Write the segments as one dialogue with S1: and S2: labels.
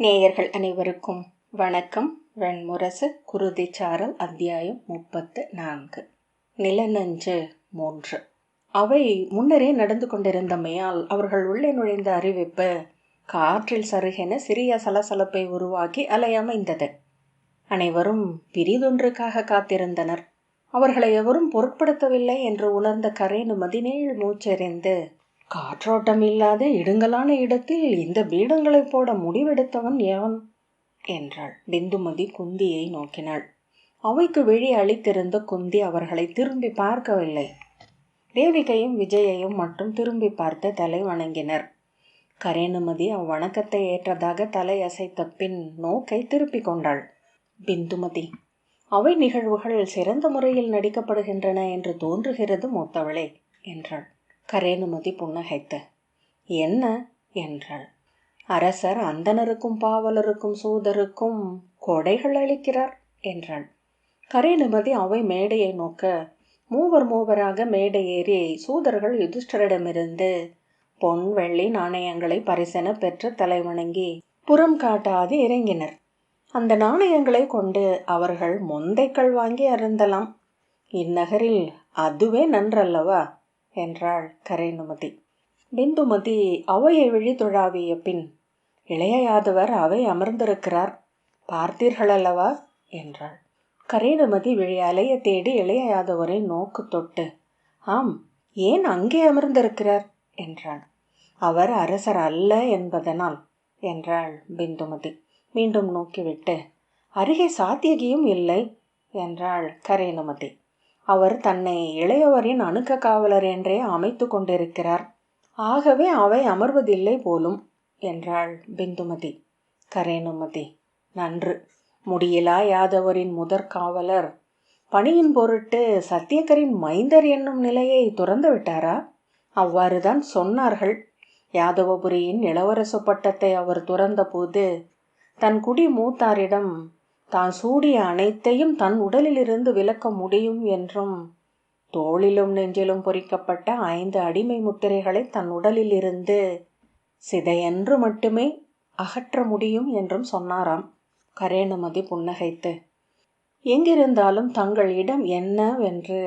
S1: நேயர்கள் அனைவருக்கும் வணக்கம். வெண்முரசு குருதிச்சாரல் அத்தியாயம் 34. நிலநஞ்சு 3. அவை முன்னரே நடந்து கொண்டிருந்தமையால் அவர்கள் உள்ளே நுழைந்த அறிவிப்பு காற்றில் சருகென சிறிய சலசலப்பை உருவாக்கி அலையமைந்தது. அனைவரும் பிரிதொன்றுக்காக காத்திருந்தனர். அவர்களை எவரும் பொருட்படுத்தவில்லை என்று உணர்ந்த கரேனுமதி நீள் மூச்செறிந்து, காற்றோட்டம் இல்லாத இடுங்கலான இடத்தில் இந்த பீடங்களை போட முடிவெடுத்தவன் எவன் என்றாள். பிந்துமதி குந்தியை நோக்கினாள். அவைக்கு விழி அளித்திருந்த குந்தி அவர்களை திரும்பி பார்க்கவில்லை. தேவிகையும் விஜயையும் மட்டும் திரும்பி பார்த்து தலை வணங்கினர். கரேனுமதி அவ்வணக்கத்தை ஏற்றதாக தலை அசைத்த பின் நோக்கை திருப்பிக் கொண்டாள். பிந்துமதி, அவை நிகழ்வுகள் சிறந்த முறையில் நடிக்கப்படுகின்றன என்று தோன்றுகிறது மூத்தவளே என்றாள். கரேனுமதி புன்னகைத்து, என்ன என்றாள். அரசர் அந்தணருக்கும் பாவலருக்கும் சூதருக்கும் கொடைகள் அளிக்கிறார் என்றாள். கரேனுமதி அவை மேடையை நோக்க மூவராக மேடை ஏறி சூதர்கள் யுதிஷ்டரிடமிருந்து பொன் வெள்ளி நாணயங்களை பரிசென பெற்று தலை வணங்கி புறம் காட்டாது இறங்கினர். அந்த நாணயங்களை கொண்டு அவர்கள் மொந்தைக்கள் வாங்கி அருந்தலாம். இந்நகரில் அதுவே நன்றல்லவா என்றாள் கரேனுமதி. பிந்துமதி அவையை விழித்துழாவிய பின், இளைய யாதவர் அவை அமர்ந்திருக்கிறார், பார்த்தீர்களல்லவா என்றாள். கரேனுமதி விழி அலைய தேடி இளைய யாதவரை நோக்கு தொட்டு, ஆம், ஏன் அங்கே அமர்ந்திருக்கிறார் என்றாள். அவர் அரசர் அல்ல என்பதனால் என்றாள் பிந்துமதி. மீண்டும் நோக்கிவிட்டு, அருகே சாத்தியகியும் இல்லை என்றாள் கரேனுமதி. அவர் தன்னை இளையவரின் அணுக்க காவலர் என்றே அமைத்து கொண்டிருக்கிறார், ஆகவே அவை அமர்வதில்லை போலும் என்றாள் பிந்துமதி. கரேனுமதி, நன்று, முடியிலா யாதவரின் முதற் காவலர் பணியின் பொருட்டு சத்தியக்கரின் மைந்தர் என்னும் நிலையை துறந்து விட்டாரா? அவ்வாறுதான் சொன்னார்கள். யாதவபுரியின் இளவரசு பட்டத்தை அவர் துறந்த போது தன் குடி மூத்தாரிடம் தான் சூடிய அனைத்தையும் தன் உடலிலிருந்து விலக்க முடியும் என்றும், தோளிலும் நெஞ்சிலும் பொறிக்கப்பட்ட 5 அடிமை முத்திரைகளை தன் உடலிலிருந்து சிதையென்று மட்டுமே அகற்ற முடியும் என்றும் சொன்னாராம். கரேனுமதி புன்னகைத்து, எங்கிருந்தாலும் தங்கள் இடம் என்னவென்று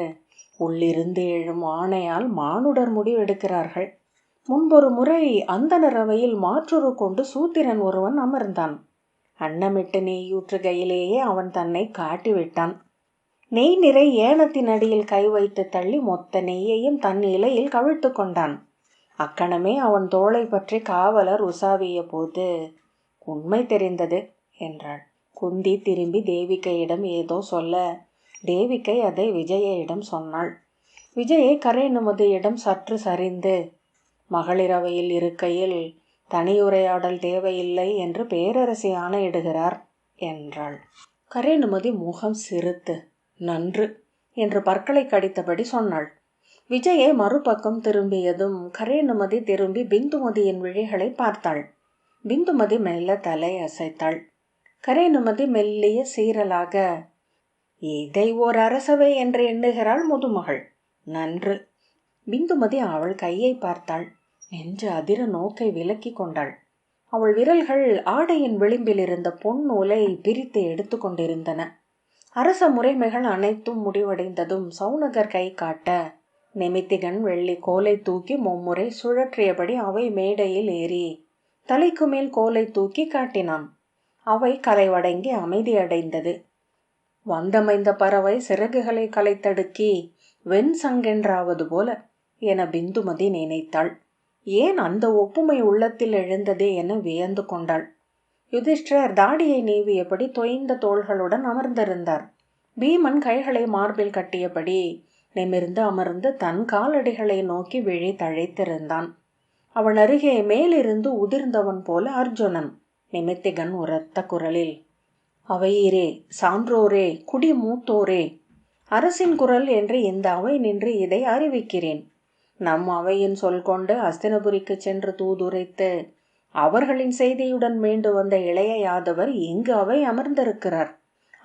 S1: உள்ளிருந்து எழும் ஆணையால் மானுடர் முடிவெடுக்கிறார்கள். முன்பொரு முறை அந்தணர் அவையில் மாற்றுரு கொண்டு சூத்திரன் ஒருவன் அமர்ந்தான். அன்னமிட்டு நெய்யூற்றுகையிலேயே அவன் தன்னை காட்டிவிட்டான். நெய் நிறை ஏனத்தின் அடியில் கை வைத்து தள்ளி மொத்த நெய்யையும் தன் இலையில் கவிழ்த்து கொண்டான். அக்கணமே அவன் தோளை பற்றி காவலர் உசாவிய போது உண்மை தெரிந்தது என்றாள். குந்தி திரும்பி தேவிகையிடம் ஏதோ சொல்ல, தேவிகை அதை விஜயிடம் சொன்னாள். விஜயை கரேனுமதியிடம் சற்று சரிந்து, மகளிரவையில் இருக்கையில் தனியுரையாடல் தேவையில்லை என்று பேரரசி ஆணையிடுகிறார் என்றாள். கரேனுமதி முகம் சிரித்து, நன்று என்று பற்களை கடித்தபடி சொன்னாள். விஜயை மறுபக்கம் திரும்பியதும் கரேனுமதி திரும்பி பிந்துமதியின் விழிகளை பார்த்தாள். பிந்துமதி மெல்ல தலை அசைத்தாள். கரேனுமதி மெல்லிய சீரலாக, இதை ஓர் அரசவை என்று எண்ணுகிறாள் முதுமகள், நன்று. பிந்துமதி அவள் கையை பார்த்தாள். நெஞ்சு அதிர நோக்கை விலக்கி கொண்டாள். அவள் விரல்கள் ஆடையின் விளிம்பில் இருந்த பொன் நூலை பிரித்து எடுத்து கொண்டிருந்தன. அரச முறைமைகள் அனைத்தும் முடிவடைந்ததும் சௌனகர் கை காட்ட நிமித்திகன் வெள்ளி கோலை தூக்கி மும்முறை சுழற்றியபடி அவை மேடையில் ஏறி தலைக்கு மேல் கோலை தூக்கி காட்டினான். அவை கலைவடங்கி அமைதியடைந்தது. வந்தமைந்த பறவை சிறகுகளை கலைத்தடுக்கி வெண் சங்கென்றாவது போல என பிந்துமதி நினைத்தாள். ஏன் அந்த ஒப்புமை உள்ளத்தில் எழுந்ததே என வியந்து கொண்டாள். யுதிஷ்டர் தாடியை நீவியபடி தொய்ந்த தோள்களுடன் அமர்ந்திருந்தார். பீமன் கைகளை மார்பில் கட்டியபடி நிமிர்ந்து அமர்ந்து தன் காலடிகளை நோக்கி விழி தழைத்திருந்தான். அவன் அருகே மேலிருந்து உதிர்ந்தவன் போல அர்ஜுனன். நிமித்திகன் உரத்த குரலில், அவையீரே, சான்றோரே, குடி மூத்தோரே, அரசின் குரல் என்று இந்த அவை நின்று இதை அறிவிக்கிறேன். நம் அவையின் சொல் கொண்டு அஸ்தினபுரிக்கு சென்று தூதுரைத்து அவர்களின் செய்தியுடன் மீண்டு வந்த இளைய யாதவர் இங்கு அவை அமர்ந்திருக்கிறார்.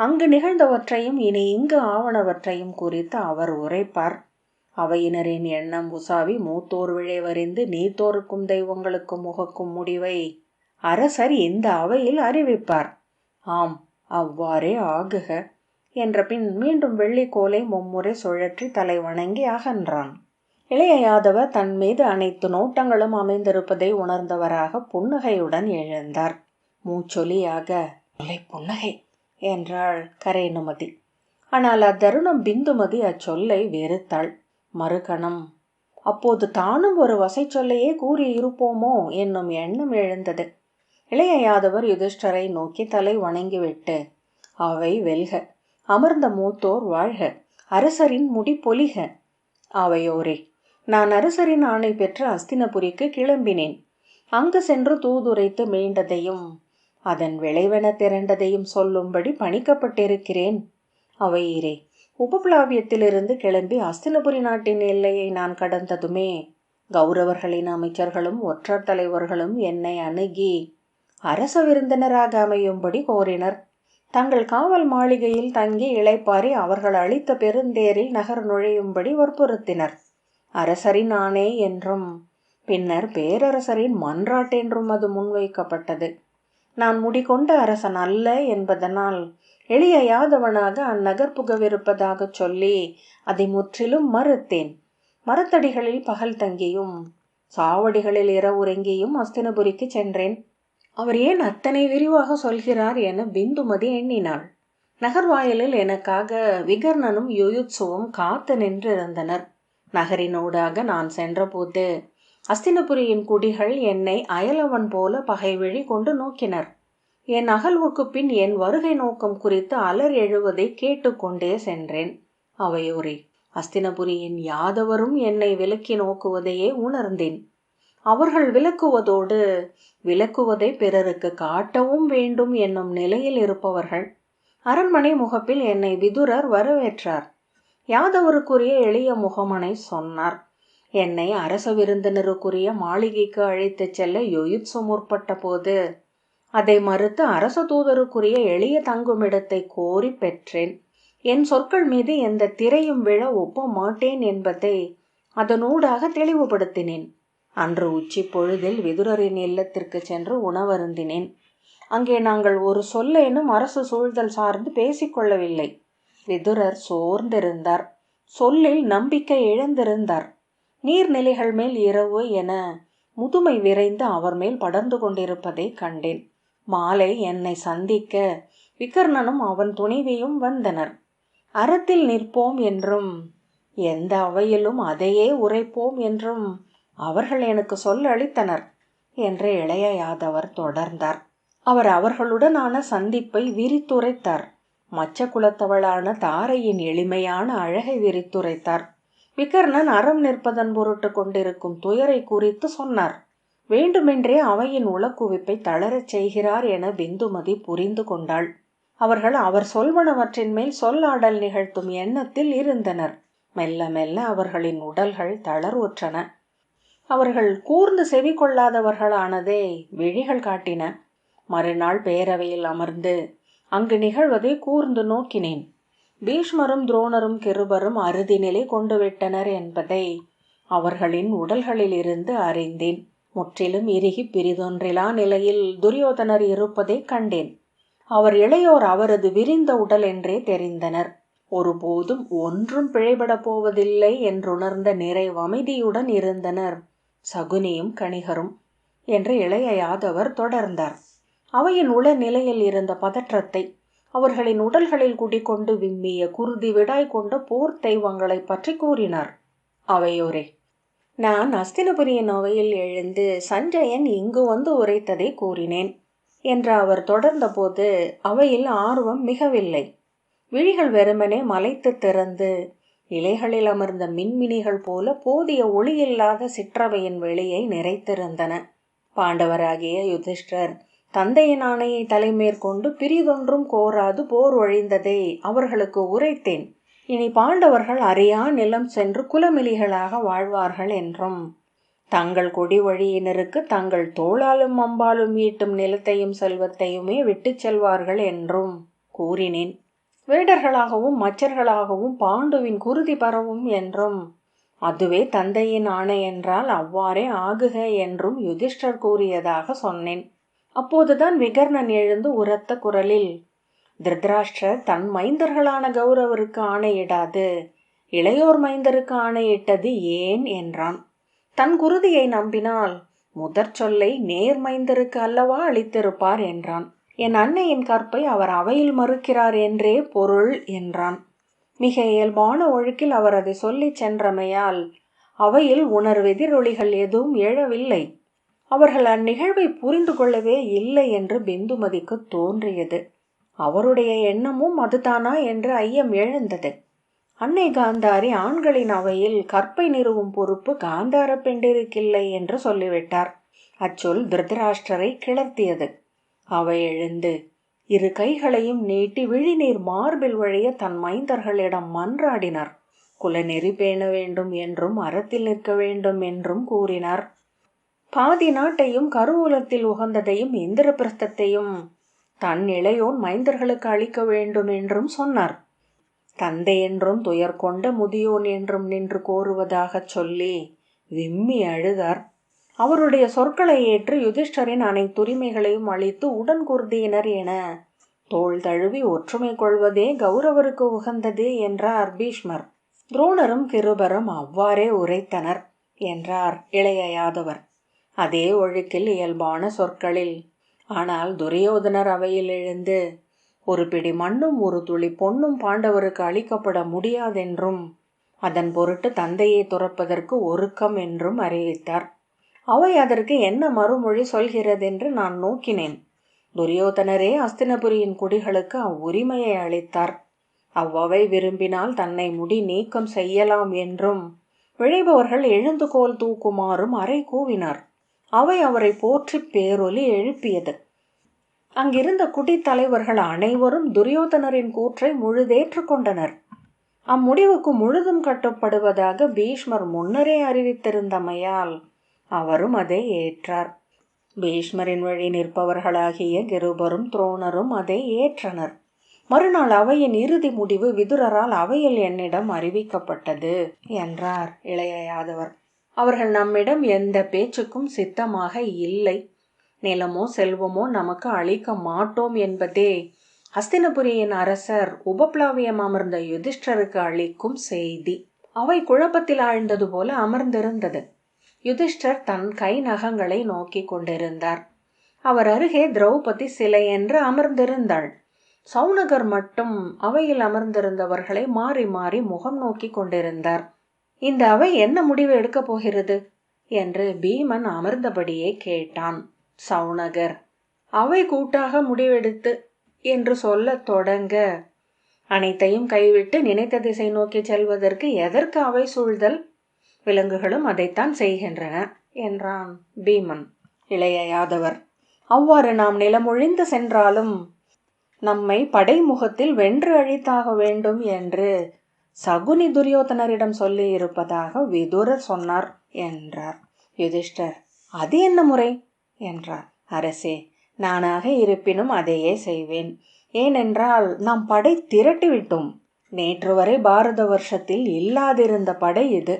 S1: அங்கு நிகழ்ந்தவற்றையும் இனி இங்கு ஆவணவற்றையும் குறித்து அவர் உரைப்பார். அவையினரின் எண்ணம் உசாவி மூத்தோர் விழைவறிந்து நீத்தோருக்கும் தெய்வங்களுக்கும் முகக்கும் முடிவை அரசர் இந்த அவையில் அறிவிப்பார். ஆம், அவ்வாறே ஆகுக என்ற பின் மீண்டும் வெள்ளிக்கோலை மும்முறை சுழற்றி தலை வணங்கி அகன்றான். இளைய யாதவர் தன் மீது அனைத்து நோட்டங்களும் அமைந்திருப்பதை உணர்ந்தவராக புன்னகையுடன் எழுந்தார். மூச்சொலியாக, புன்னகை என்றாள் கரேனுமதி. ஆனால் அத்தருணம் பிந்துமதி அச்சொல்லை வெறுத்தாள். மறுகணம் அப்போது தானும் ஒரு வசை சொல்லையே கூறியிருப்போமோ என்னும் எண்ணம் எழுந்தது. இளைய யாதவர் யுதிஷ்டரை நோக்கி தலை வணங்கிவிட்டு, அவை வெல்க, அமர்ந்த மூத்தோர் வாழ்க, அரசரின் முடி பொலிக. அவையோரே, நான் அரசரின் ஆணை பெற்று அஸ்தினபுரிக்கு கிளம்பினேன். அங்கு சென்று தூதுரைத்து மீண்டதையும் அதன் விளைவென திரண்டதையும் சொல்லும்படி பணிக்கப்பட்டிருக்கிறேன். அவையீரே, உபப்ளாவியத்திலிருந்து கிளம்பி அஸ்தினபுரி நாட்டின் எல்லையை நான் கடந்ததுமே கௌரவர்களின் அமைச்சர்களும் ஒற்றர் தலைவர்களும் என்னை அணுகி அரச விருந்தினராக அமையும்படி கோரினர். தங்கள் காவல் மாளிகையில் தங்கி இளைப்பாரி அவர்கள் அளித்த பெருந்தேரில் நகர் நுழையும்படி வற்புறுத்தினர். அரசரின் ஆணை என்றும் பின்னர் பேரரசரின் மன்றாட்டென்றும் அது முன்வைக்கப்பட்டது. நான் முடிகொண்ட அரசன் அல்ல என்பதனால் எளிய யாதவனாக அந்நகர் புகவிருப்பதாக சொல்லி அதை முற்றிலும் மறுத்தேன். மரத்தடிகளில் பகல் தங்கியும் சாவடிகளில் இரவுறங்கியும் அஸ்தினபுரிக்கு சென்றேன். அவர் ஏன் அத்தனை விரிவாக சொல்கிறார் என பிந்துமதி எண்ணினாள். நகர்வாயலில் எனக்காக விகர்ணனும் யுயுத்சுவும் காத்து நின்றிருந்தனர். நகரினூடாக நான் சென்றபோது அஸ்தினபுரியின் குடிகள் என்னை அயலவன் போல பகைவழி கொண்டு நோக்கினர். என் அகல்வுக்கு பின் என் வருகை நோக்கம் குறித்து அலர் எழுவதை கேட்டுக்கொண்டே சென்றேன். அவையோரே, அஸ்தினபுரியின் யாதவரும் என்னை விலக்கி நோக்குவதையே உணர்ந்தேன். அவர்கள் விலக்குவதோடு விலக்குவதை பிறருக்கு காட்டவும் வேண்டும் என்னும் நிலையில் இருப்பவர்கள். அரண்மனை முகப்பில் என்னை விதுரர் வரவேற்றார். யாதவருக்குரிய எளிய முகமனை சொன்னார். என்னை அரச விருந்தினருக்குரிய மாளிகைக்கு அழைத்துச் செல்ல யுயுத்சு முற்பட்ட போது அதை மறுத்து அரச தூதருக்குரிய எளிய தங்குமிடத்தை கோரி பெற்றேன். என் சொற்கள் மீது எந்த திரையும் விழ ஒப்ப மாட்டேன் என்பதை அதனூடாக தெளிவுபடுத்தினேன். அன்று உச்சி பொழுதில் விதுரரின் இல்லத்திற்கு சென்று உணவருந்தினேன். அங்கே நாங்கள் ஒரு சொல்லேனும் அரசு சூழ்தல் சார்ந்து பேசிக்கொள்ளவில்லை. விதுரர் சோர்ந்திருந்தார். சொல்லில் நம்பிக்கை இழந்திருந்தார். நீர்நிலைகள் மேல் இரவு என முதுமை விரைந்து அவர் மேல் படர்ந்து கொண்டிருப்பதை கண்டேன். மாலை என்னை சந்திக்க விகர்ணனும் அவன் துணைவியும் வந்தனர். அறத்தில் நிற்போம் என்றும் எந்த அவையிலும் அதையே உரைப்போம் என்றும் அவர்கள் எனக்கு சொல்லளித்தனர் என்று இளைய யாதவர் தொடர்ந்தார். அவர் அவர்களுடனான சந்திப்பை விரித்துரைத்தார். மச்ச குலத்தவளான தாரையின் எளிமையான அழகை விரித்துரைத்தார். விகர்ணன் அறம் நிற்பதன் பொருட்டு கொண்டிருக்கும் துயரை குறித்து சொன்னார். வேண்டுமென்றே அவையின் உளக்குவிப்பை தளரச் செய்கிறார் என பிந்துமதி புரிந்து கொண்டாள். அவர்கள் அவர் சொல்வனவற்றின் மேல் சொல்லாடல் நிகழ்த்தும் எண்ணத்தில் இருந்தனர். மெல்ல மெல்ல அவர்களின் உடல்கள் தளர்வுற்றன. அவர்கள் கூர்ந்து செவி கொள்ளாதவர்களானதே விழிகள் காட்டின. மறுநாள் பேரவையில் அமர்ந்து அங்கு நிகழ்வதை கூர்ந்து நோக்கினேன். பீஷ்மரும் துரோணரும் கிருபரும் அறுதி நிலை கொண்டு விட்டனர் என்பதை அவர்களின் உடல்களில் இருந்து அறிந்தேன். முற்றிலும் இறுகி பிரிதொன்றிலா நிலையில் துரியோதனர் இருப்பதை கண்டேன். அவர் இளையோர் அவரது விரிந்த உடல் என்றே தெரிந்தனர். ஒருபோதும் ஒன்றும் பிழைபடப் போவதில்லை என்றுணர்ந்த நிறைவமைதியுடன் இருந்தனர் சகுனியும் கணிகரும் என்று இளைய யாதவர் தொடர்ந்தார். அவையின் உள நிலையில் இருந்த பதற்றத்தை, அவர்களின் உடல்களில் குடிகொண்டு விம்மிய குருதி விடாய் கொண்ட போர் தெய்வங்களை பற்றி கூறினார். அவையோரே, நான் அஸ்தினபுரியின் அவையில் எழுந்து சஞ்சயன் இங்கு வந்து உரைத்ததை கூறினேன் என்று அவர் தொடர்ந்தபோது அவையில் ஆர்வம் மிகவில்லை. விழிகள் வெறுமனே மலைத்து திறந்து இலைகளில் அமர்ந்த மின்மினிகள் போல போதிய ஒளியில்லாத சிற்றவையின் வெளியை நிறைத்திருந்தன. பாண்டவராகிய யுதிஷ்டர் தந்தையின் ஆணையை தலைமேற்கொண்டு பிரிதொன்றும் கோராது போர் ஒழிந்ததை அவர்களுக்கு உரைத்தேன். இனி பாண்டவர்கள் அறியா நிலம் சென்று குலமிலிகளாக வாழ்வார்கள் என்றும் தங்கள் கொடி வழியினருக்கு தங்கள் தோளாலும் அம்பாலும் ஈட்டும் நிலத்தையும் செல்வத்தையுமே விட்டு செல்வார்கள் என்றும் கூறினேன். வேடர்களாகவும் மச்சர்களாகவும் பாண்டுவின் குருதி பரவும் என்றும் அதுவே தந்தையின் ஆணை என்றால் அவ்வாறே ஆகுக என்றும் யுதிஷ்டர் கூறியதாக சொன்னேன். அப்போதுதான் விகர்ணன் எழுந்து உரத்த குரலில், திருதராஷ்டிரர் தன் மைந்தர்களான கௌரவருக்கு ஆணையிடாது இளையோர் மைந்தருக்கு ஆணையிட்டது ஏன் என்றான். தன் குருதியை நம்பினால் முதற் சொல்லை நேர் மைந்தருக்கு அல்லவா அளித்திருப்பார் என்றான். என் அன்னையின் கற்பை அவர் அவையில் மறுக்கிறார் என்றே பொருள் என்றான். மிக இயல்பான ஒழுக்கில் அவர் அதை சொல்லிச் சென்றமையால் அவையில் உணர்வெதிரொலிகள் எதுவும் எழவில்லை. அவர்கள் அந்நிகழ்வை புரிந்து கொள்ளவே இல்லை என்று பிந்துமதிக்கு தோன்றியது. அவருடைய எண்ணமும் அதுதானா என்று ஐயம் எழுந்தது. அன்னை காந்தாரி ஆண்களின் அவையில் கற்பை நிறுவும் பொறுப்பு காந்தார பெண்டிருக்கில்லை என்று சொல்லிவிட்டார். அச்சொல் திருதராஷ்டிரரை கிளர்த்தியது. அவை எழுந்து இரு கைகளையும் நீட்டி விழிநீர் மார்பில் வழிய தன் மைந்தர்களிடம் மன்றாடினார். குலநெறி பேண வேண்டும் என்றும் அறத்தில் நிற்க வேண்டும் என்றும் கூறினார். பாதி நாட்டையும் கருவூலத்தில் உகந்ததையும் இந்திரபிரஸ்தத்தையும் தன் இளையோன் மைந்தர்களுக்கு அளிக்க வேண்டும் என்றும் சொன்னார். தந்தை என்றும் துயர் கொண்ட முதியோன் என்றும் நின்று கோருவதாகச் சொல்லி விம்மி அழுதார். அவருடைய சொற்களை ஏற்று யுதிஷ்டரின் அனைத்துரிமைகளையும் அளித்து உடன்குருதியினர் என தோள் தழுவி ஒற்றுமை கொள்வதே கௌரவருக்கு உகந்தது என்றார் பீஷ்மர். துரோணரும் கிருபரும் அவ்வாறே உரைத்தனர் என்றார் இளைய யாதவர். அதே ஒழுக்கில் இயல்பான சொற்களில். ஆனால் துரியோதனர் அவையில் எழுந்து ஒரு பிடி மண்ணும் ஒரு துளி பொன்னும் பாண்டவருக்கு அளிக்கப்பட முடியாதென்றும் அதன் பொருட்டு தந்தையை துறப்பதற்கு ஒருக்கம் என்றும் அறிவித்தார். அவை அதற்கு என்ன மறுமொழி சொல்கிறதென்று நான் நோக்கினேன். துரியோதனரே அஸ்தினபுரியின் குடிகளுக்கு அவ்வுரிமையை அளித்தார். அவ்வவை விரும்பினால் தன்னை முடி நீக்கம் செய்யலாம் என்றும் விழைபவர்கள் எழுந்துகோல் தூக்குமாறும் அறை கூவினார். அவை அவரை போற்றி பேரொலி எழுப்பியது. அங்கிருந்த குடித்தலைவர்கள் அனைவரும் துரியோதனரின் கூற்றை முழுதேற்று கொண்டனர். அம்முடிவுக்கு முழுதும் கட்டுப்படுவதாக பீஷ்மர் முன்னரே அறிவித்திருந்தமையால் அவரும் அதை ஏற்றார். பீஷ்மரின் வழி நிற்பவர்களாகிய கிருபரும் துரோணரும் அதை ஏற்றனர். மறுநாள் அவையின் இறுதி முடிவு விதுரரால் அவையில் என்னிடம் அறிவிக்கப்பட்டது என்றார் இளைய யாதவர். அவர்கள் நம்மிடம் எந்த பேச்சுக்கும் சித்தமாக இல்லை. நிலமோ செல்வமோ நமக்கு அளிக்க மாட்டோம் என்பதே அஸ்தினபுரியின் அரசர் உபப்ளாவியம் அமர்ந்த யுதிஷ்டருக்கு அளிக்கும் செய்தி. அவை குழப்பத்தில் ஆழ்ந்தது போல அமர்ந்திருந்தது. யுதிஷ்டர் தன் கை நகங்களை நோக்கி கொண்டிருந்தார். அவர் அருகே திரௌபதி சிலை என்று அமர்ந்திருந்தாள். சௌனகர் மட்டும் அவையில் அமர்ந்திருந்தவர்களை மாறி மாறி முகம் நோக்கி கொண்டிருந்தார். இந்த அவை என்ன முடிவு எடுக்கப் போகிறது என்று பீமன் அமர்ந்தபடியே கேட்டான். சௌனகர் அவை கூட்டாக முடிவெடுத்து என்று சொல்லத் தொடங்க, அனைத்தையும் கைவிட்டு நினைத்த திசை நோக்கி செல்வதற்கு எதற்கு அவை சூழ்தல்? விலங்குகளும் அதைத்தான் செய்கின்றன என்றான் பீமன். இளைய யாதவர், அவ்வாறு நாம் நிலமொழிந்து சென்றாலும் நம்மை படைமுகத்தில் வென்று அழித்தாக வேண்டும் என்று சகுனி துரியோதனரிடம் சொல்லி இருப்பதாக விதுரர் சொன்னார் என்றார். யுதிஷ்டர், அது என்ன முறை என்றார். அரசே, நானாக இருப்பினும் அதையே செய்வேன். ஏனென்றால் நாம் படை திரட்டிவிட்டோம். நேற்று வரை பாரத வருஷத்தில் இல்லாதிருந்த படை இது.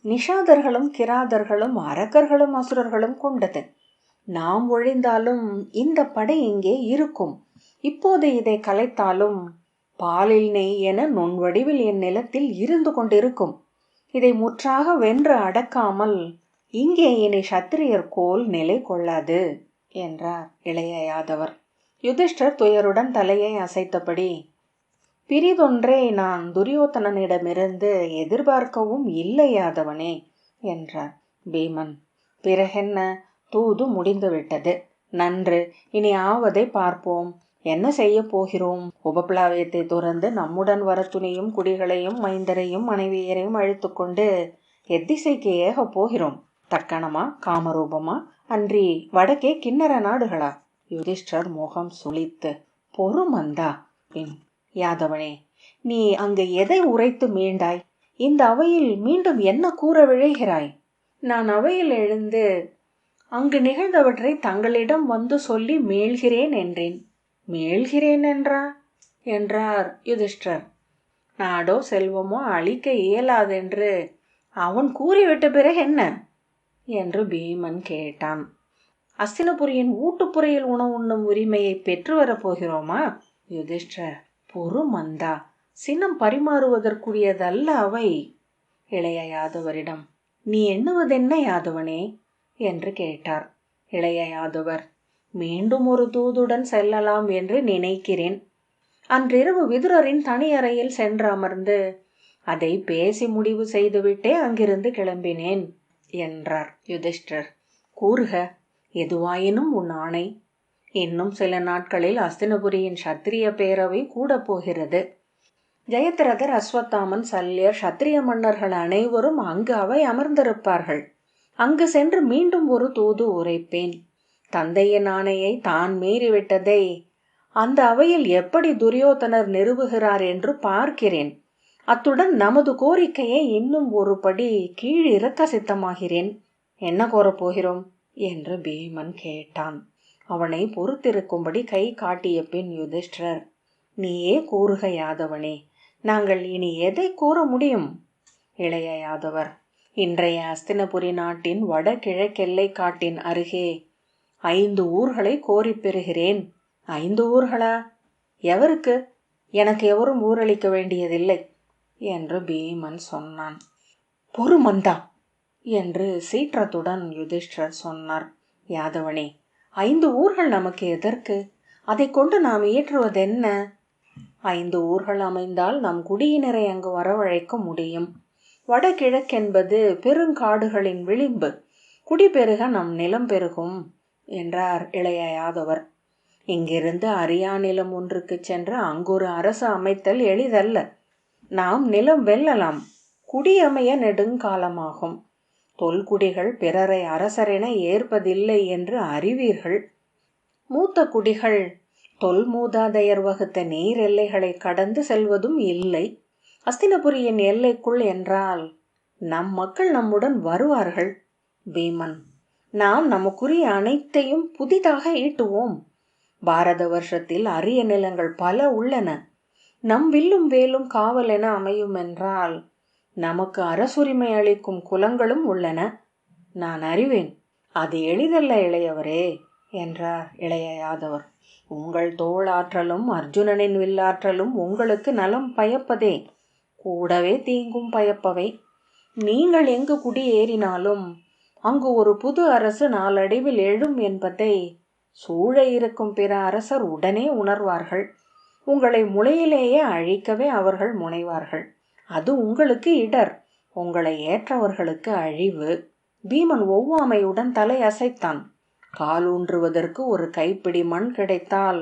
S1: நிஷாதர்களும் கிராதர்களும் அரக்கர்களும் அசுரர்களும் கொண்டது. நாம் ஒழிந்தாலும் இந்த படை இங்கே இருக்கும். இப்போது இதை கலைத்தாலும் பாலில் நெய் என நுண்வடிவில் என் நிலத்தில் இருந்து கொண்டிருக்கும். இதை முற்றாக வென்று அடக்காமல் இங்கே இனி சத்திரியர் கோல் நிலை கொள்ளாது என்றார் இளைய யாதவர். யுதிஷ்டர் துயருடன் தலையை அசைத்தபடி, பிரிதொன்றே நான் துரியோதனனிடமிருந்து எதிர்பார்க்கவும் இல்லை யாதவனே என்றார். பீமன், பிறகென்ன, தூது முடிந்துவிட்டது. நன்று, இனி ஆவதை பார்ப்போம். என்ன செய்ய போகிறோம்? உபப்ளாவியத்தை துறந்து நம்முடன் வர துணியும் குடிகளையும் மைந்தரையும் மனைவியரையும் அழைத்து கொண்டு எத்திசைக்கு ஏக போகிறோம். தக்கணமா, காமரூபமா, அன்றி வடக்கே கிண்ணற நாடுகளா? யுதிஷ்டர் முகம் சுளித்து, பொறுமந்தா யாதவனே, நீ அங்கு எதை உரைத்து மீண்டாய்? இந்த அவையில் மீண்டும் என்ன கூற விழைகிறாய்? நான் அவையில் எழுந்து அங்கு நிகழ்ந்தவற்றை தங்களிடம் வந்து சொல்லி மீள்கிறேன் என்றேன். மீள்கிறேன் என்றார் யுதிஷ்டர். நாடோ செல்வமோ அழிக்க இயலாதென்று அவன் கூறிவிட்ட பிறகு என்ன என்று பீமன் கேட்டான். அஸ்தினபுரியின் ஊட்டுப்புறையில் உணவு உண்ணும் உரிமையை பெற்று வரப் போகிறோமா? யுதிஷ்டர், பொறு மந்தா, சினம் பரிமாறுவதற்குரியதல்ல அவை. இளைய யாதவரிடம், நீ எண்ணுவதென்ன யாதவனே என்று கேட்டார். இளைய யாதவர், மீண்டும் ஒரு தூதுடன் செல்லலாம் என்று நினைக்கிறேன். அன்றிரவு விதுரரின் தனி அறையில் சென்று அமர்ந்து அதை பேசி முடிவு செய்துவிட்டே அங்கிருந்து கிளம்பினேன் என்றார். யுதிஷ்டர், கூறுக, எதுவாயினும் உன் ஆணை. இன்னும் சில நாட்களில் அஸ்தினபுரியின் சத்திரிய பேரவை கூட போகிறது. ஜெயத்ரதர், அஸ்வத்தாமன், சல்யர், சத்திரிய மன்னர்கள் அனைவரும் அங்கு அவை அமர்ந்திருப்பார்கள். அங்கு சென்று மீண்டும் ஒரு தூது உரைப்பேன். தந்தையின் ஆணையை தான் மீறிவிட்டதை அந்த அவையில் எப்படி துரியோதனர் நிறுவுகிறார் என்று பார்க்கிறேன். அத்துடன் நமது கோரிக்கையை இன்னும் ஒரு படி கீழிறக்க சித்தமாகிறேன். என்ன கோரப்போகிறோம் என்று பீமன் கேட்டான். அவனை பொறுத்திருக்கும்படி கை காட்டிய பின் யுதிஷ்டர், நீயே கூறுக யாதவனே, நாங்கள் இனி எதை கூற முடியும்? இளைய யாதவர், இன்றைய அஸ்தினபுரி நாட்டின் வடகிழக்கெல்லை காட்டின் அருகே 5 ஊர்களை கோரி பெறுகிறேன். 5 ஊர்களா? எவருக்கு? எனக்கு எவரும் ஊரளிக்க வேண்டியதில்லை என்று பீமன் சொன்னான். பொறு மந்தா என்று சீற்றத்துடன் யுதிஷ்டர் சொன்னார். யாதவனே, 5 ஊர்கள் நமக்கு எதற்கு? அதை கொண்டு நாம் இயற்றுவதென்ன? 5 ஊர்கள் அமைந்தால் நம் குடியினரை அங்கு வரவழைக்க முடியும். வடகிழக்கென்பது பெருங்காடுகளின் விளிம்பு. குடிபெருக நம் நிலம் பெருகும் என்றார் இளைய யாதவர். இங்கிருந்து அரியா நிலம் ஒன்றுக்கு சென்று அங்கொரு அரசு அமைத்தல் எளிதல்ல. நாம் நிலம் வெல்லலாம், குடியமைய நெடுங்காலமாகும். தொல்குடிகள் பிறரை அரசரென ஏற்பதில்லை என்று அறிவீர்கள். மூத்த குடிகள் தொல் மூதாதையர் வகுத்த நீர் எல்லைகளை கடந்து செல்வதும் இல்லை. அஸ்தினபுரியின் எல்லைக்குள் என்றால் நம் மக்கள் நம்முடன் வருவார்கள். பீமன், நாம் நமக்குரிய அனைத்தையும் புதிதாக ஈட்டுவோம். பாரத வருஷத்தில் அரிய நிலங்கள் பல உள்ளன. நம் வில்லும் வேலும் காவல் என அமையும் என்றால் நமக்கு அரசுரிமை அளிக்கும் குலங்களும் உள்ளன. நான் அறிவேன், அது எளிதல்ல இளையவரே என்றார் இளைய யாதவர். உங்கள் தோளாற்றலும் அர்ஜுனனின் வில்லாற்றலும் உங்களுக்கு நலம் பயப்பதே, கூடவே தீங்கும் பயப்பவை. நீங்கள் எங்கு குடியேறினாலும் அங்கு ஒரு புது அரசு நாளடைவில் எழும் என்பதை சூழ இருக்கும் பிற அரசர் உடனே உணர்வார்கள். உங்களை முளையிலேயே அழிக்கவே அவர்கள் முனைவார்கள். அது உங்களுக்கு இடர், உங்களை ஏற்றவர்களுக்கு அழிவு. பீமன் ஒவ்வாமையுடன் தலை அசைத்தான். காலூன்றுவதற்கு ஒரு கைப்பிடி மண் கிடைத்தால்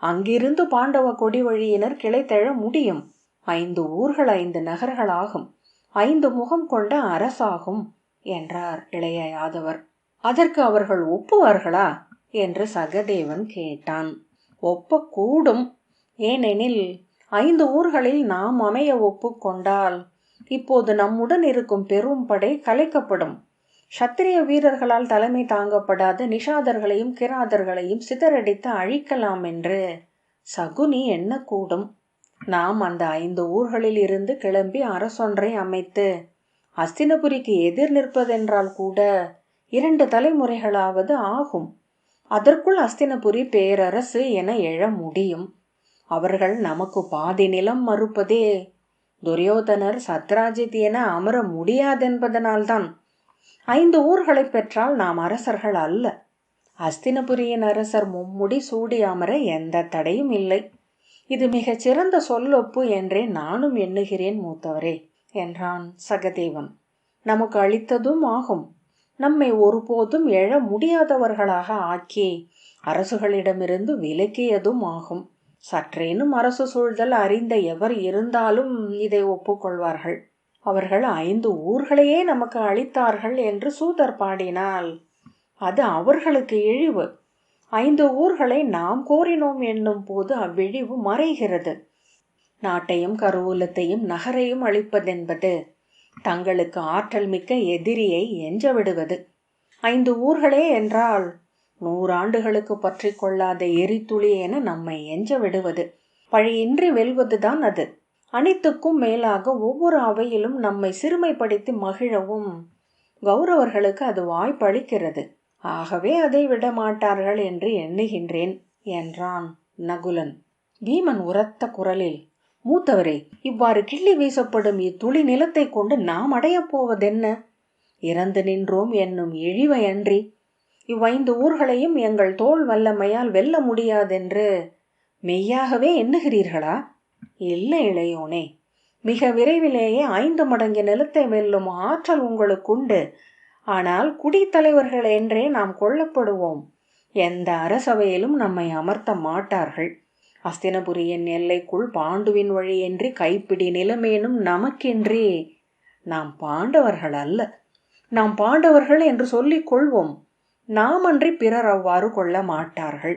S1: அங்கிருந்து பாண்டவ கொடி வழியினர் கிளைத்தெழ முடியும். 5 ஊர்கள் 5 நகர்களாகும். 5 முகம் கொண்ட அரசாகும் என்றார் இளைய யாதவர். அதற்கு அவர்கள் ஒப்புவார்களா என்று சகதேவன் கேட்டான். ஒப்பக்கூடும். ஏனெனில் 5 ஊர்களில் நாம் அமைய ஒப்புக்கொண்டால் இப்போது நம்முடன் இருக்கும் பெரும் படை கலைக்கப்படும். சத்திரிய வீரர்களால் தலைமை தாங்கப்படாத நிஷாதர்களையும் கிராதர்களையும் சிதறடித்து அழிக்கலாம் என்று சகுனி எண்ணக்கூடும். நாம் அந்த 5 ஊர்களில் இருந்து கிளம்பி அரசொன்றை அமைத்து அஸ்தினபுரிக்கு எதிர் நிற்பதென்றால் கூட 2 தலைமுறைகளாவது ஆகும். அதற்குள் அஸ்தினபுரி பேரரசு என எழ முடியும். அவர்கள் நமக்கு பாதி நிலம் மறுப்பதே துரியோதனர் சத்ராஜித் என அமர முடியாதென்பதனால்தான். 5 ஊர்களை பெற்றால் நாம் அரசர்கள் அல்ல. அஸ்தினபுரியின் அரசர் மும்முடி சூடி அமர எந்த தடையும் இல்லை. இது மிகச் சிறந்த சொல்லொப்பு என்றே நானும் எண்ணுகிறேன் மூத்தவரே என்றான் சகதேவன். நமக்கு அளித்ததும் ஆகும். நம்மை ஒருபோதும் எழ முடியாதவர்களாக ஆக்கி அரசுகளிடமிருந்து விலக்கியதும் ஆகும். சற்றேனும் அரசு சூழ்தல் அறிந்த எவர் இருந்தாலும் இதை ஒப்புக்கொள்வார்கள். அவர்கள் 5 ஊர்களையே நமக்கு அளித்தார்கள் என்று சூதர் பாடினால் அது அவர்களுக்கு இழிவு. 5 ஊர்களை நாம் கோரினோம் என்னும் போது அவ்விழிவு மறைகிறது. நாட்டையும் கருவூலத்தையும் நகரையும் அளிப்பதென்பது தங்களுக்கு ஆற்றல் மிக்க எதிரியை எஞ்ச விடுவது. 5 ஊர்களே என்றால் 100 ஆண்டுகளுக்கு பற்றி கொள்ளாத எரித்துளி என நம்மை எஞ்ச விடுவது. பழியின்றி வெல்வதுதான் அது. அனைத்துக்கும் மேலாக ஒவ்வொரு அவையிலும் நம்மை சிறுமைப்படுத்தி மகிழவும் கௌரவர்களுக்கு அது வாய்ப்பளிக்கிறது. ஆகவே அதை விட மாட்டார்கள் என்று எண்ணுகின்றேன் என்றான் நகுலன். பீமன் உரத்த குரலில், மூத்தவரே, இவ்வாறு கிள்ளி வீசப்படும் இத்துளி நிலத்தை கொண்டு நாம் அடையப் போவதென்ன? இறந்து நின்றோம் என்னும் இழிவை அன்றி இவ்வைந்து ஊர்களையும் எங்கள் தோல் வல்லமையால் வெல்ல முடியாதென்று மெய்யாகவே எண்ணுகிறீர்களா? இல்லை இளையோனே, மிக விரைவிலேயே 5 மடங்கு நிலத்தை வெல்லும் ஆற்றல் உங்களுக்குண்டு. ஆனால் குடித்தலைவர்கள் என்றே நாம் கொல்லப்படுவோம். எந்த அரசவையிலும் நம்மை அமர்த்த மாட்டார்கள். அஸ்தினபுரியின் எல்லைக்குள் பாண்டுவின் வழியின்றி கைப்பிடி நிலமேனும் நமக்கின்றி. நாம் பாண்டவர்கள் அல்ல. நாம் பாண்டவர்கள் என்று சொல்லிக் கொள்வோம். நாம் அன்றி பிறர் அவ்வாறு கொள்ள மாட்டார்கள்.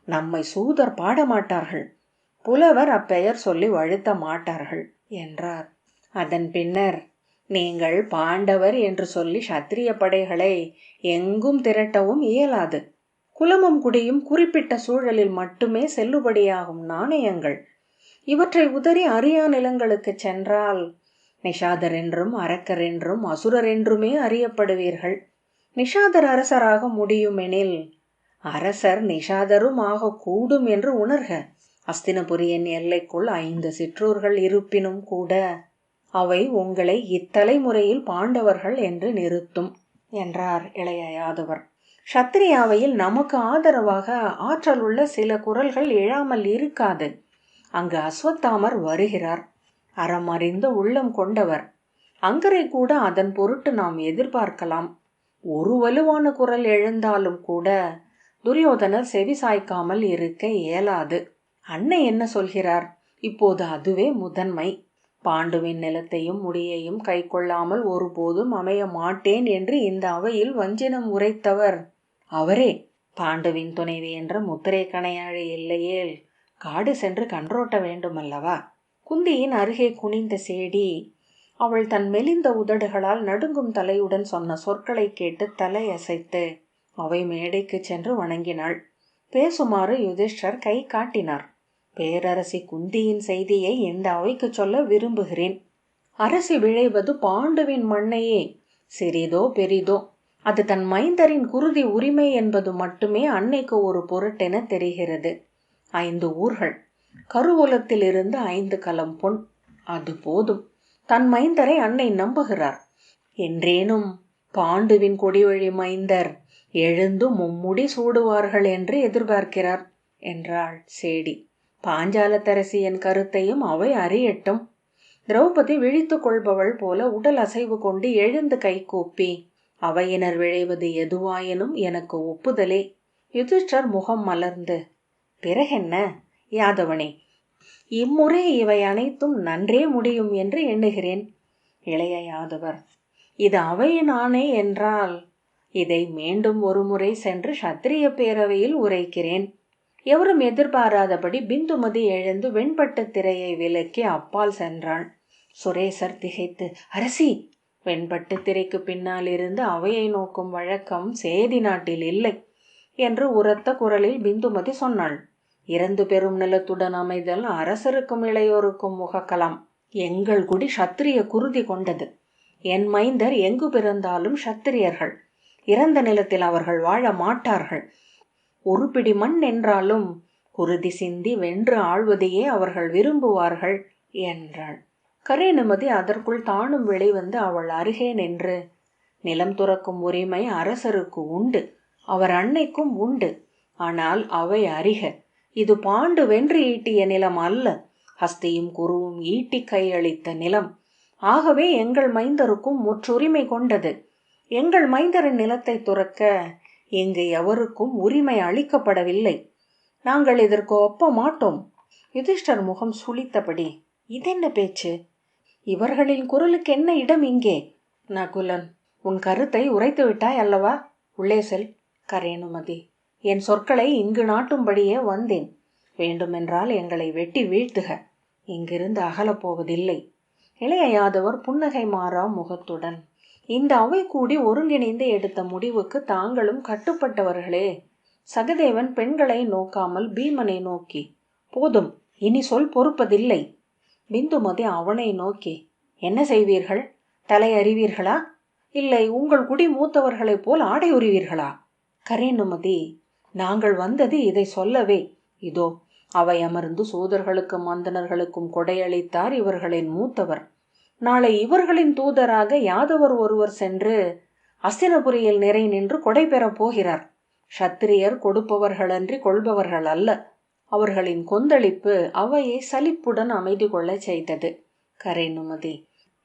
S1: நம்மை சூதர் பாட மாட்டார்கள். புலவர் அப்பெயர் சொல்லி வழுத்த மாட்டார்கள் என்றார். அதன் பின்னர், நீங்கள் பாண்டவர் என்று சொல்லி சத்திரிய படைகளை எங்கும் திரட்டவும் இயலாது. குலமும் குடியும் குறிப்பிட்ட சூழலில் மட்டுமே செல்லுபடியாகும் நாணயங்கள். இவற்றை உதறி அறியா நிலங்களுக்கு சென்றால் நிஷாதர் என்றும் அரக்கர் என்றும் அசுரர் என்றுமே அறியப்படுவீர்கள். நிஷாதர் அரசராக முடியுமெனில் அரசர் நிஷாதரும் ஆக கூடும் என்று உணர்க. அஸ்தினபுரியின் எல்லைக்குள் 5 சிற்றூர்கள் இருப்பினும் கூட அவை உங்களை இத்தலைமுறையில் பாண்டவர்கள் என்று நிறுத்தும் என்றார் இளைய யாதவர். சத்திரியாவையில் நமக்கு ஆதரவாக ஆற்றல் உள்ள சில குரல்கள் எழாமல் இருக்காது. அங்கு அஸ்வத்தாமர் வருகிறார். அறம் அறிந்த உள்ளம் கொண்டவர். அங்கரை கூட அதன் பொருட்டு நாம் எதிர்பார்க்கலாம். ஒரு வலுவான குரல் எழுந்தாலும் கூட துரியோதனர் செவி சாய்க்காமல் இருக்க இயலாது. அன்னை என்ன சொல்கிறார்? இப்போது அதுவே முதன்மை. பாண்டுவின் நிலத்தையும் முடியையும் கை கொள்ளாமல் ஒருபோதும் அமைய மாட்டேன் என்று இந்த அவையில் வஞ்சினம் உரைத்தவர் அவரே. பாண்டுவின் துணைவி என்ற முத்திரை கணையாழி இல்லையேல் காடு சென்று கன்றோட்ட வேண்டுமல்லவா? குந்தியின் அருகே குனிந்த சேடி அவள் தன் மெலிந்த உதடுகளால் நடுங்கும் தலையுடன் சொன்ன சொற்களை கேட்டு தலையசைத்து அவை மேடைக்கு சென்று வணங்கினாள். பேசுமாறு யுதிஷ்டர் கை காட்டினார். பேரரசி குந்தியின் செய்தியை இந்த அவைக்கு சொல்ல விரும்புகிறேன். அரசி விழைவது பாண்டுவின் மண்ணையே. சிறிதோ பெரிதோ அது தன் மைந்தரின் குருதி உரிமை என்பது மட்டுமே அன்னைக்கு ஒரு பொருட்டென தெரிகிறது. 5 ஊர்கள், கருவூலத்திலிருந்து 5 கலம் பொன், அது போதும். தன் மைந்தரை அன்னை நம்புகிறார். என்றேனும் பாண்டுவின் கொடிவழி மைந்தர் எழுந்து மும்முடி சூடுவார்கள் என்று எதிர்பார்க்கிறார் என்றாள் சேடி. பாஞ்சாலத்தரசியின் கருத்தையும் அவை அறியட்டும். திரௌபதி விழித்து கொள்பவள் போல உடல் அசைவு கொண்டு எழுந்து கை கூப்பி, அவையினர் விழைவது எதுவாயினும் எனக்கு ஒப்புதலே. யுதிஷ்டர் முகம் மலர்ந்து, பிறகென்ன யாதவனே, இம்முறை இவை அனைத்தும் நன்றே முடியும் என்று எண்ணுகிறேன். இளைய யாதவர், இது அவையின் ஆணை என்றால் இதை மீண்டும் ஒருமுறை சென்று சத்திரிய பேரவையில் உரைக்கிறேன். எவரும் எதிர்பாராதபடி பிந்துமதி எழுந்து வெண்பட்டு திரையை விலக்கி அப்பால் சென்றாள். சுரேசர் திகைத்து, அரசி! வெண்பட்டு திரைக்கு பின்னால் இருந்து அவையை நோக்கும் வழக்கம் சேதி நாட்டில் இல்லை என்று உரத்த குரலில் பிந்துமதி சொன்னாள். இறந்து பெறும் நிலத்துடன் அமைதல் அரசருக்கும் இளையோருக்கும் முகக்கலாம். எங்கள் குடி சத்திரிய குருதி கொண்டது. என் மைந்தர் எங்கு பிறந்தாலும் சத்திரியர்கள். இறந்த நிலத்தில் அவர்கள் வாழ மாட்டார்கள். ஒரு பிடி மண் என்றாலும் குருதி சிந்தி வென்று ஆழ்வதையே அவர்கள் விரும்புவார்கள் என்றாள். கரேனுமதி அதற்குள் தானும் வெளிவந்து அவள் அருகே நின்று, நிலம் துறக்கும் உரிமை அரசருக்கு உண்டு, அவர் அன்னைக்கும் உண்டு. ஆனால் அவை அறிக, இது பாண்டு வென்று ஈட்டிய நிலம் அல்ல, ஹஸ்தியும் குருவும் ஈட்டி கையளித்த நிலம். ஆகவே எங்கள் மைந்தருக்கும் முற்றுரிமை கொண்டது. எங்கள் மைந்தரின் நிலத்தை துறக்க இங்கு எவருக்கும் உரிமை அளிக்கப்படவில்லை. நாங்கள் இதற்கு ஒப்ப மாட்டோம். யுதிஷ்டர் முகம் சுளித்தபடி, இதென்ன பேச்சு? இவர்களின் குரலுக்கு என்ன இடம் இங்கே? நகுலன், உன் கருத்தை உரைத்து விட்டாய் அல்லவா? உள்ளே செல். கரேனுமதி, என் சொற்களை இங்கு நாட்டும்படியே வந்தேன். வேண்டுமென்றால் எங்களை வெட்டி வீழ்த்துக. இங்கிருந்து அகலப்போவதில்லை. இளைய யாதவர் புன்னகை மாறா முகத்துடன், இந்த அவை கூடி ஒருங்கிணைந்து எடுத்த முடிவுக்கு தாங்களும் கட்டுப்பட்டவர்களே. சகதேவன் பெண்களை நோக்காமல் பீமனை நோக்கி, போதும், இனி சொல் பொறுப்பதில்லை. பிந்துமதி அவனை நோக்கி, என்ன செய்வீர்கள்? தலை அறிவீர்களா? இல்லை உங்கள் குடி மூத்தவர்களைப் போல் ஆடை உரிவீர்களா கரேனுமதி, நாங்கள் வந்தது இதை சொல்லவே. இதோ அவை அமர்ந்து சூதர்களுக்கும் அந்தணர்களுக்கும் கொடையளித்தார் இவர்களின் மூத்தவர். நாளை இவர்களின் தூதராக யாதவர் ஒருவர் சென்று அஸ்தினபுரியில் நிறை நின்று கொடை பெறப் போகிறார். சத்திரியர் கொடுப்பவர்களன்றி கொள்பவர்கள் அல்ல. அவர்களின் கொந்தளிப்பு அவையை சலிப்புடன் அமைதி கொள்ள செய்தது. கரேனுமதி,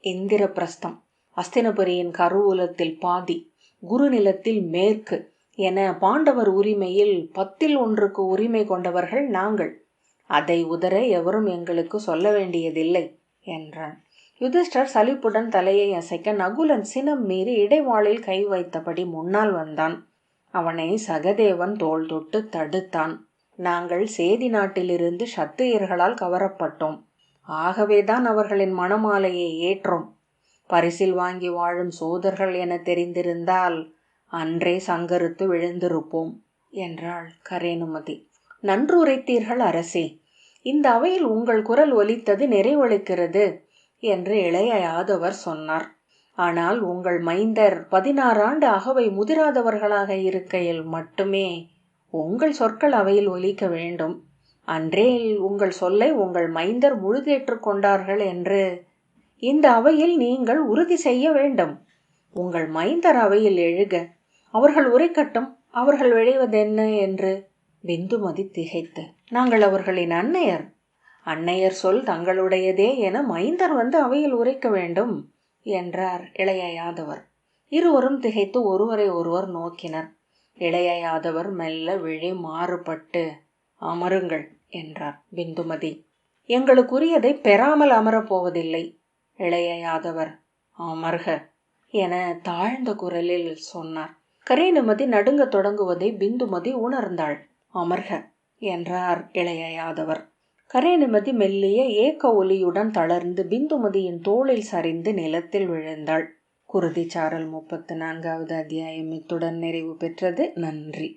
S1: இந்திரபிரஸ்தம், அஸ்தினபுரியின் கருவூலத்தில் பாதி, குருநிலத்தில் மேற்கு என பாண்டவர் உரிமையில் 10 உரிமை கொண்டவர்கள் நாங்கள். அதை உதர எவரும் எங்களுக்கு சொல்ல வேண்டியதில்லை என்றான். யுதிஷ்டர் சலிப்புடன் தலையை அசைக்க நகுலன் சினம் மீறி இடைவாளில் கை வைத்தபடி முன்னால் வந்தான். அவனை சகதேவன் தோள் தொட்டு தடுத்தான். நாங்கள் சேதி நாட்டிலிருந்து சத்திரியர்களால் கவரப்பட்டோம். ஆகவேதான் அவர்களின் மணமாலையை ஏற்றோம். பரிசில் வாங்கி வாழும் சோதர்கள் என தெரிந்திருந்தால் அன்றே சங்கருத்து விழுந்திருப்போம் என்றாள் கரேனுமதி. நன்று உரைத்தீர்கள் அரசே. இந்த அவையில் உங்கள் குரல் ஒலித்தது நிறைவளிக்கிறது என்று இளைய யாதவர் சொன்னார். ஆனால் உங்கள் மைந்தர் 16 ஆண்டு அகவை முதிராதவர்களாக இருக்கையில் மட்டுமே உங்கள் சொற்கள் அவையில் ஒலிக்க வேண்டும். அன்றே உங்கள் சொல்லை உங்கள் மைந்தர் முழுதேற்றுக் கொண்டார்கள் என்று இந்த அவையில் நீங்கள் உறுதி செய்ய வேண்டும். உங்கள் மைந்தர் அவையில் எழுக, அவர்கள் உரைக்கட்டும், அவர்கள் விளைவதென்ன என்று. பிந்துமதி திகைத்து, நாங்கள் அவர்களின் அன்னையர். அன்னையர் சொல் தங்களுடையதே என மைந்தர் வந்து அவையில் உரைக்க வேண்டும் என்றார் இளைய யாதவர். இருவரும் திகைத்து ஒருவரை ஒருவர் நோக்கினர். இளைய யாதவர் மெல்ல விழி மாறுபட்டு, அமருங்கள் என்றார். பிந்துமதி, எங்களுக்குரியதை பெறாமல் அமரப்போவதில்லை. இளைய யாதவர், அமர்க என தாழ்ந்த குரலில் சொன்னார். கரேனுமதி நடுங்க தொடங்குவதை பிந்துமதி உணர்ந்தாள். அமர்க என்றார் இளைய யாதவர். கரேனுமதி மெல்லிய ஏக்க ஒலியுடன் தளர்ந்து பிந்துமதியின் தோளில் சரிந்து நிலத்தில் விழுந்தாள். குருதிச்சாரல் 34வது அத்தியாயம் இத்துடன் நிறைவு பெற்றது. நன்றி.